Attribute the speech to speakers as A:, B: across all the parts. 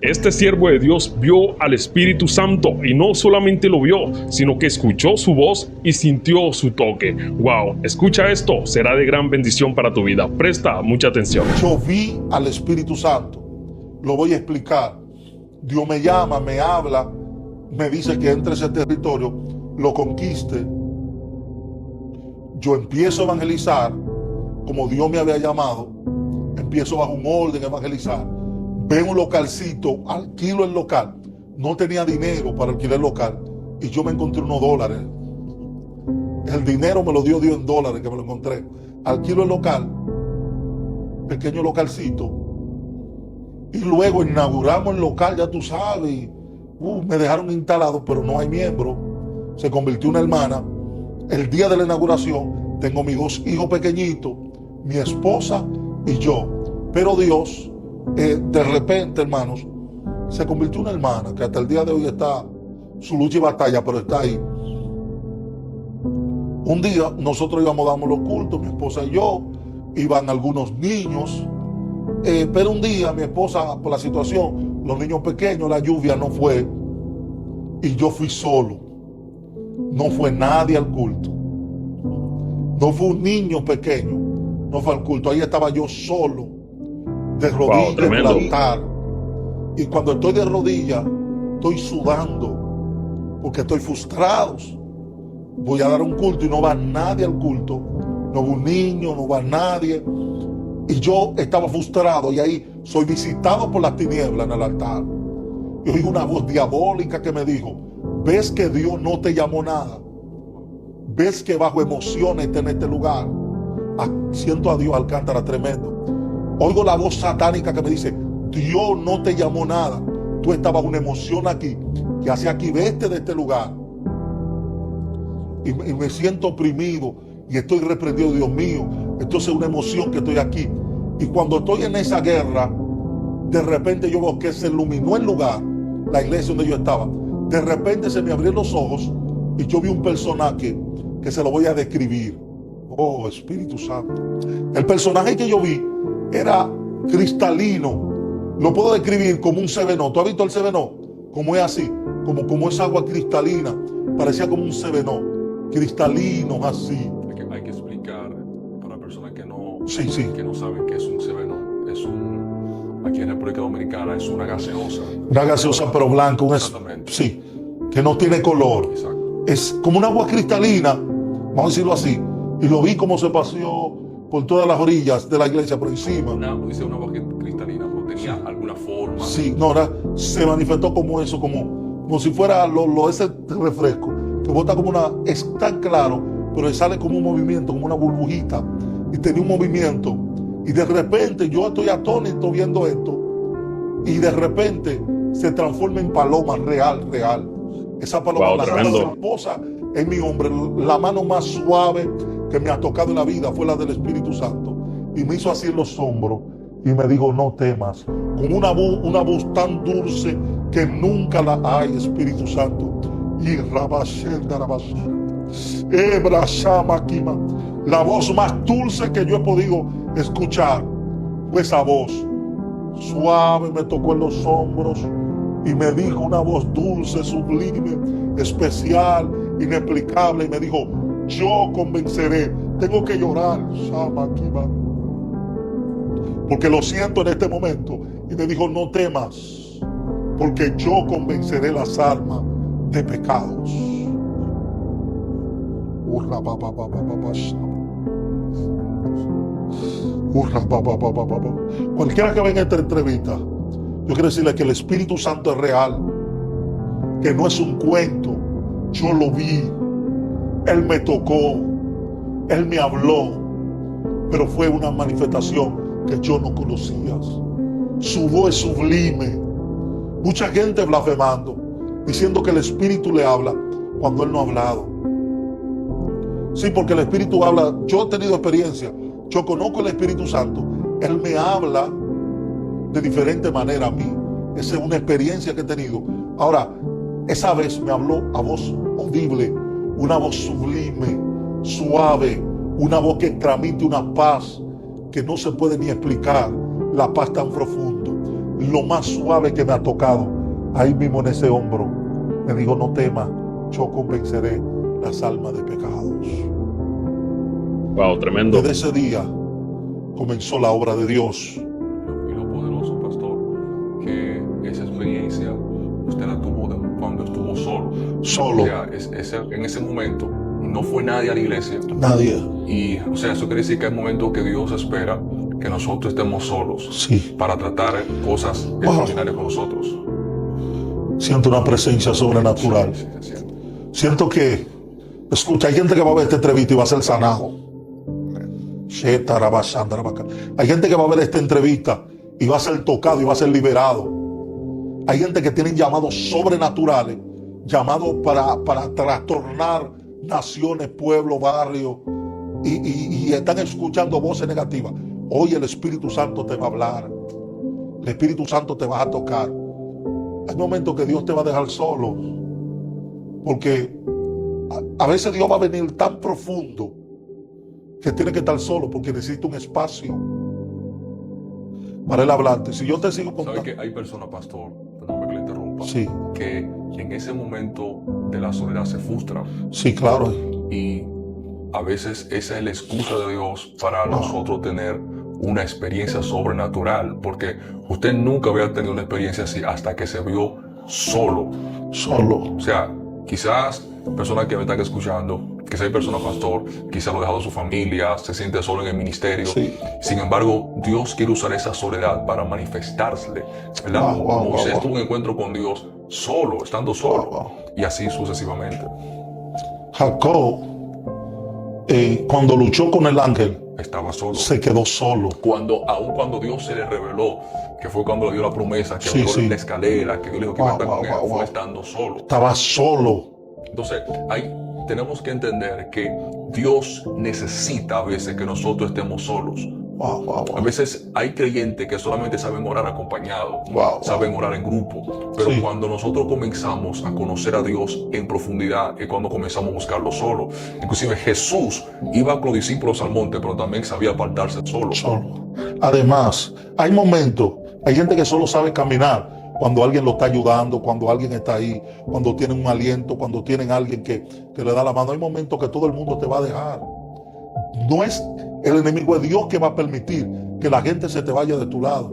A: Este siervo de Dios vio al Espíritu Santo y no solamente lo vio, sino que escuchó su voz y sintió su toque. Wow, escucha esto, será de gran bendición para tu vida. Presta mucha atención.
B: Yo vi al Espíritu Santo. Lo voy a explicar. Dios me llama, me habla, me dice que entre a ese territorio, lo conquiste. Yo empiezo a evangelizar como Dios me había llamado. Empiezo bajo un orden a evangelizar. Veo un localcito, alquilo el local. No tenía dinero para alquilar el local y yo me encontré unos dólares. El dinero me lo dio Dios en dólares, que me lo encontré. Alquilo el local, pequeño localcito, y luego inauguramos el local, ya tú sabes. Y, me dejaron instalado, pero no hay miembro. Se convirtió en una hermana. El día de la inauguración tengo mis dos hijos pequeñitos, mi esposa y yo. Pero Dios, de repente, hermanos, se convirtió en una hermana que hasta el día de hoy está su lucha y batalla, pero está ahí. Un día nosotros íbamos dando los cultos, mi esposa y yo, iban algunos niños, pero un día mi esposa, por la situación, los niños pequeños, la lluvia no fue, y yo fui solo. No fue nadie al culto. No fue un niño pequeño, no fue al culto. Ahí estaba yo solo, de rodillas en el altar. Y cuando estoy de rodillas, estoy sudando, porque estoy frustrado. Voy a dar un culto y no va nadie al culto. No va un niño, no va nadie. Y yo estaba frustrado y ahí soy visitado por las tinieblas en el altar. Y oí una voz diabólica que me dijo: ¿ves que Dios no te llamó nada? ¿Ves que bajo emociones está en este lugar? Siento a Dios Alcántara tremendo. Oigo la voz satánica que me dice: Dios no te llamó nada. Tú estabas una emoción aquí, que hace aquí, vete de este lugar. Y me siento oprimido y estoy reprendido. Dios mío, esto es una emoción que estoy aquí. Y cuando estoy en esa guerra, de repente yo veo que se iluminó el lugar, la iglesia donde yo estaba. De repente se me abrieron los ojos y yo vi un personaje que se lo voy a describir. Oh, Espíritu Santo. El personaje que yo vi era cristalino. Lo puedo describir como un Sevenó. ¿Tú has visto el Sevenó? Como es así, como es agua cristalina. Parecía como un Sevenó. Cristalino, así.
C: Hay que explicar para personas que no,
B: sí.
C: que no saben qué es un Sevenó. Aquí en República Dominicana es una gaseosa.
B: Una gaseosa pero blanca.
C: Exactamente.
B: Sí, que no tiene color.
C: Exacto.
B: Es como un agua cristalina, vamos a decirlo así. Y lo vi como se paseó por todas las orillas de la iglesia, por encima.
C: Una agua cristalina, pero tenía alguna forma.
B: Sí, no, se manifestó como eso, como si fuera ese refresco, que bota como es tan claro, pero sale como un movimiento, como una burbujita, y tenía un movimiento. Y de repente yo estoy atónito viendo esto, y de repente se transforma en paloma real. Esa paloma, la cara se posa en mi hombre. La mano más suave que me ha tocado en la vida fue la del Espíritu Santo. Y me hizo así en los hombros y me dijo: no temas. Con una voz tan dulce que nunca la hay, Espíritu Santo. Y la voz más dulce que yo he podido escuchar fue esa voz. Suave me tocó en los hombros y me dijo una voz dulce, sublime, especial, inexplicable, y me dijo: yo convenceré. Tengo que llorar, porque lo siento en este momento. Y me dijo: no temas, porque yo convenceré las almas de pecados. Cualquiera que venga a esta entrevista, yo quiero decirle que el Espíritu Santo es real, que no es un cuento. Yo lo vi, Él me tocó, Él me habló, pero fue una manifestación que yo no conocía. Su voz es sublime. Mucha gente blasfemando, diciendo que el Espíritu le habla cuando Él no ha hablado. Sí, porque el Espíritu habla. Yo he tenido experiencia, yo conozco el Espíritu Santo. Él me habla de diferente manera a mí. Esa es una experiencia que he tenido. Ahora, esa vez me habló a voz audible, una voz sublime, suave, una voz que transmite una paz que no se puede ni explicar, la paz tan profunda. lo más suave que me ha tocado, ahí mismo en ese hombro, me dijo: no temas, yo convenceré las almas de pecados.
A: Wow, tremendo.
B: Desde ese día comenzó la obra de Dios.
C: Y lo poderoso, pastor, que esa experiencia usted la tuvo cuando estuvo solo.
B: Solo.
C: O sea, en ese momento no fue nadie a la iglesia.
B: Nadie.
C: Y, o sea, eso quiere decir que hay momentos que Dios espera que nosotros estemos solos
B: Sí.
C: para tratar cosas extraordinarias con nosotros.
B: Siento una presencia sobrenatural.
C: Sí, sí, sí.
B: Siento que, escucha, hay gente que va a ver esta entrevista y va a ser sanado. Hay gente que va a ver esta entrevista y va a ser tocado y va a ser liberado. Hay gente que tiene llamados sobrenaturales, llamados para trastornar naciones, pueblos, barrios, y están escuchando voces negativas. Hoy el Espíritu Santo te va a hablar. El Espíritu Santo te va a tocar. Hay momentos que Dios te va a dejar solo, porque a veces Dios va a venir tan profundo que tiene que estar solo, porque necesita un espacio para él hablarte. Si yo te sigo contando.
C: ¿Sabe que hay personas, pastor, perdóname que le interrumpa,
B: Sí,
C: que en ese momento de la soledad se frustran?
B: sí, claro.
C: Y a veces esa es la excusa de Dios para nosotros tener una experiencia sobrenatural, porque usted nunca había tenido una experiencia así hasta que se vio solo.
B: Solo.
C: O sea, quizás personas que me están escuchando, quizás hay personas, pastor, quizás lo ha dejado su familia, se siente solo en el ministerio.
B: Sí.
C: Sin embargo, Dios quiere usar esa soledad para manifestársele, ¿verdad? Moisés tuvo un encuentro con Dios solo, estando solo, y así sucesivamente.
B: Jacob, cuando luchó con el ángel,
C: Estaba solo.
B: se quedó solo.
C: Aun cuando Dios se le reveló, que fue cuando le dio la promesa, que
B: Sí,
C: abrió
B: sí.
C: la escalera, que Dios le dijo que iba a estar con él, fue estando solo.
B: Estaba solo.
C: Entonces, tenemos que entender que Dios necesita a veces que nosotros estemos solos. A veces hay creyentes que solamente saben orar acompañados, saben orar en grupo, pero
B: Sí.
C: cuando nosotros comenzamos a conocer a Dios en profundidad es cuando comenzamos a buscarlo solo. Inclusive Jesús iba con los discípulos al monte, pero también sabía apartarse solo.
B: Además, hay momentos, hay gente que solo sabe caminar cuando alguien lo está ayudando, cuando alguien está ahí, cuando tienen un aliento, cuando tienen alguien que le da la mano. Hay momentos que todo el mundo te va a dejar. No es el enemigo, es Dios que va a permitir que la gente se te vaya de tu lado.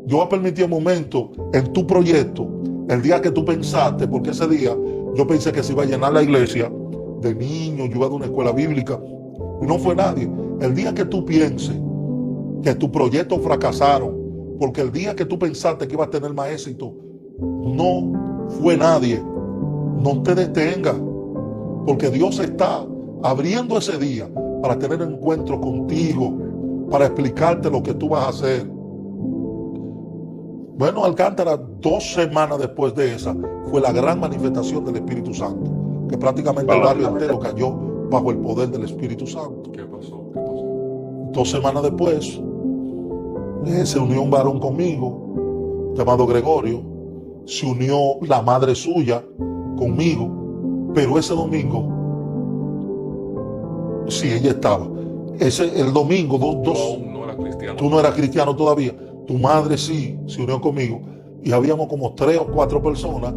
B: Dios va a permitir momentos en tu proyecto, el día que tú pensaste, porque ese día yo pensé que se iba a llenar la iglesia de niños, yo iba a una escuela bíblica, y no fue nadie. El día que tú pienses que tus proyectos fracasaron, porque el día que tú pensaste que ibas a tener más éxito, no fue nadie. No te detengas, porque Dios está abriendo ese día para tener encuentro contigo, para explicarte lo que tú vas a hacer. Bueno, Alcántara, 2 semanas después de esa, fue la gran manifestación del Espíritu Santo, que prácticamente el barrio entero cayó bajo el poder del Espíritu Santo.
C: ¿Qué pasó? ¿Qué pasó?
B: 2 semanas después, se unió un varón conmigo, llamado Gregorio, se unió la madre suya conmigo, pero ese domingo, sí, ella estaba. El domingo,
C: No era cristiano.
B: tú no eras cristiano todavía, tu madre sí se unió conmigo, y habíamos como 3 o 4 personas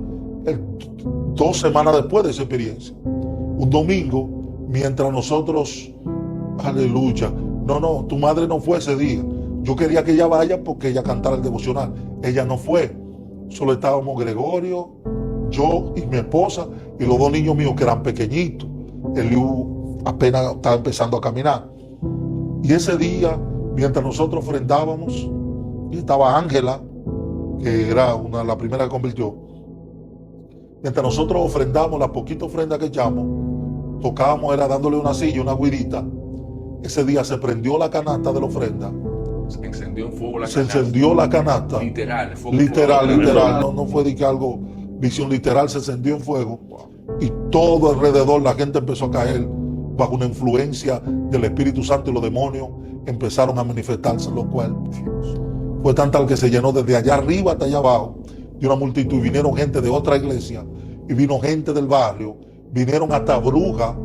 B: 2 semanas después de esa experiencia. Un domingo, mientras nosotros, aleluya, no, tu madre no fue ese día. Yo quería que ella vaya porque ella cantara el devocional. Ella no fue. Solo estábamos Gregorio, yo y mi esposa y los 2 niños míos que eran pequeñitos. Eliú apenas estaba empezando a caminar. Y ese día, mientras nosotros ofrendábamos, y estaba Ángela, que era la primera que convirtió, mientras nosotros ofrendamos, la poquita ofrenda que echamos, tocábamos, era dándole una silla, una guirita. Ese día se prendió la canasta de la ofrenda.
C: Se encendió en fuego la
B: Se
C: canasta.
B: encendió la canasta.
C: Literal. Fuego,
B: Literal. No fue de que algo, visión literal, se encendió en fuego. Y todo alrededor la gente empezó a caer bajo una influencia del Espíritu Santo, y los demonios empezaron a manifestarse en los cuerpos. Fue tan tal que se llenó desde allá arriba hasta allá abajo de una multitud. Y vinieron gente de otra iglesia, y vino gente del barrio, vinieron hasta brujas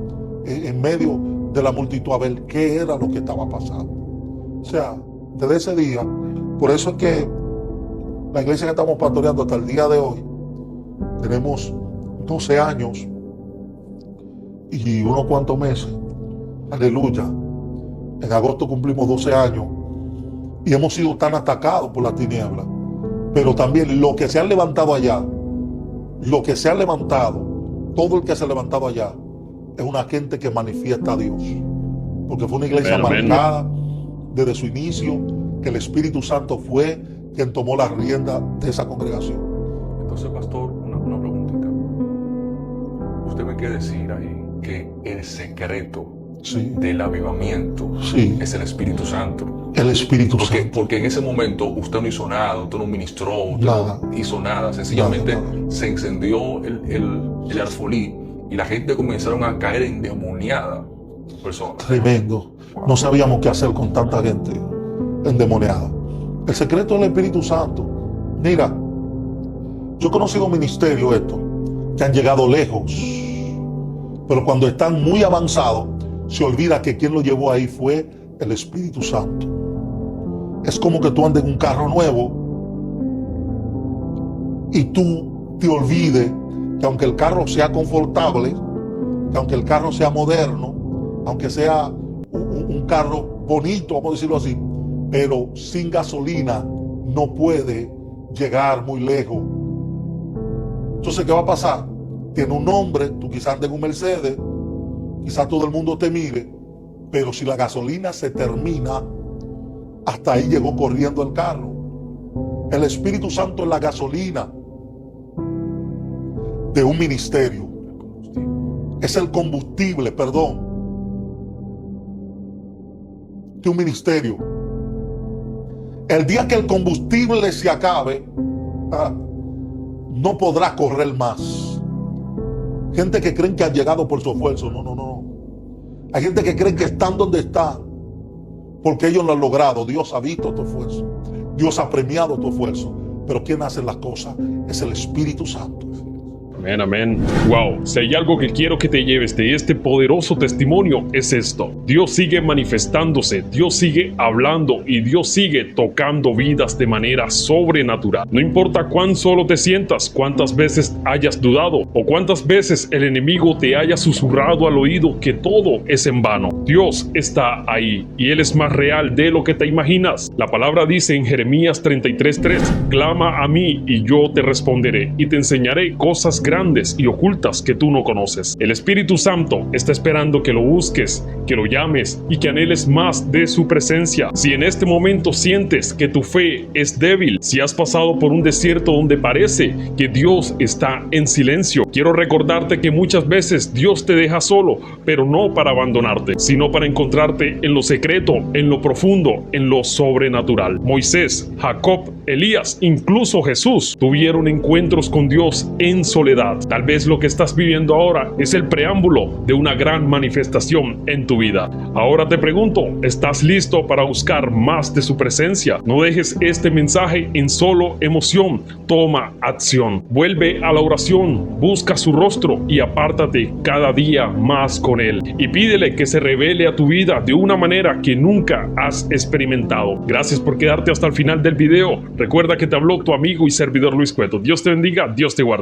B: en medio de la multitud a ver qué era lo que estaba pasando. O sea, desde ese día, por eso es que La iglesia que estamos pastoreando hasta el día de hoy, tenemos 12 años y unos cuantos meses. Aleluya. En agosto cumplimos 12 años y hemos sido tan atacados por la tiniebla. Pero también lo que se ha levantado allá, todo el que se ha levantado allá, es una gente que manifiesta a Dios. Porque fue una iglesia marcada desde su inicio, que el Espíritu Santo fue quien tomó la rienda de esa congregación.
C: Entonces, pastor, una preguntita. Usted me quiere decir ahí que el secreto del avivamiento es el Espíritu Santo.
B: El Espíritu Santo.
C: Porque en ese momento usted no hizo nada, usted no ministró, usted no hizo nada. Sencillamente se encendió el arfolí y la gente comenzaron a caer endemoniada. Personas.
B: Tremendo. No sabíamos qué hacer con tanta gente endemoniada. El secreto del Espíritu Santo. Mira, yo he conocido ministerios que han llegado lejos, pero cuando están muy avanzados, se olvida que quien lo llevó ahí fue el Espíritu Santo. Es como que tú andes en un carro nuevo y tú te olvides que aunque el carro sea confortable, que aunque el carro sea moderno, aunque sea un carro bonito, vamos a decirlo así, pero sin gasolina no puede llegar muy lejos. Entonces, ¿qué va a pasar? Tiene un nombre, tú quizás andes en un Mercedes, quizás todo el mundo te mire, pero si la gasolina se termina, hasta ahí llegó corriendo el carro. El Espíritu Santo es la gasolina de un ministerio. Es el combustible, de un ministerio. El día que el combustible se acabe, no podrá correr más. Gente que creen que han llegado por su esfuerzo. No. Hay gente que cree que están donde están porque ellos lo han logrado. Dios ha visto tu esfuerzo. Dios ha premiado tu esfuerzo. Pero quien hace las cosas es el Espíritu Santo.
A: Amén, amén. Wow, si hay algo que quiero que te lleves de este poderoso testimonio, es esto. Dios sigue manifestándose, Dios sigue hablando y Dios sigue tocando vidas de manera sobrenatural. No importa cuán solo te sientas, cuántas veces hayas dudado o cuántas veces el enemigo te haya susurrado al oído que todo es en vano. Dios está ahí y Él es más real de lo que te imaginas. La palabra dice en Jeremías 33:3, clama a mí y yo te responderé y te enseñaré cosas grandes y ocultas que tú no conoces. El Espíritu Santo está esperando que lo busques, que lo llames y que anheles más de su presencia. Si en este momento sientes que tu fe es débil, si has pasado por un desierto donde parece que Dios está en silencio, quiero recordarte que muchas veces Dios te deja solo, pero no para abandonarte, sino para encontrarte en lo secreto, en lo profundo, en lo sobrenatural. Moisés, Jacob, Elías, incluso Jesús tuvieron encuentros con Dios en soledad. Tal vez lo que estás viviendo ahora es el preámbulo de una gran manifestación en tu vida. Ahora te pregunto, ¿estás listo para buscar más de su presencia? No dejes este mensaje en solo emoción. Toma acción. Vuelve a la oración, busca su rostro y apártate cada día más con Él. Y pídele que se revele a tu vida de una manera que nunca has experimentado. Gracias por quedarte hasta el final del video. Recuerda que te habló tu amigo y servidor Luis Cueto. Dios te bendiga, Dios te guarde.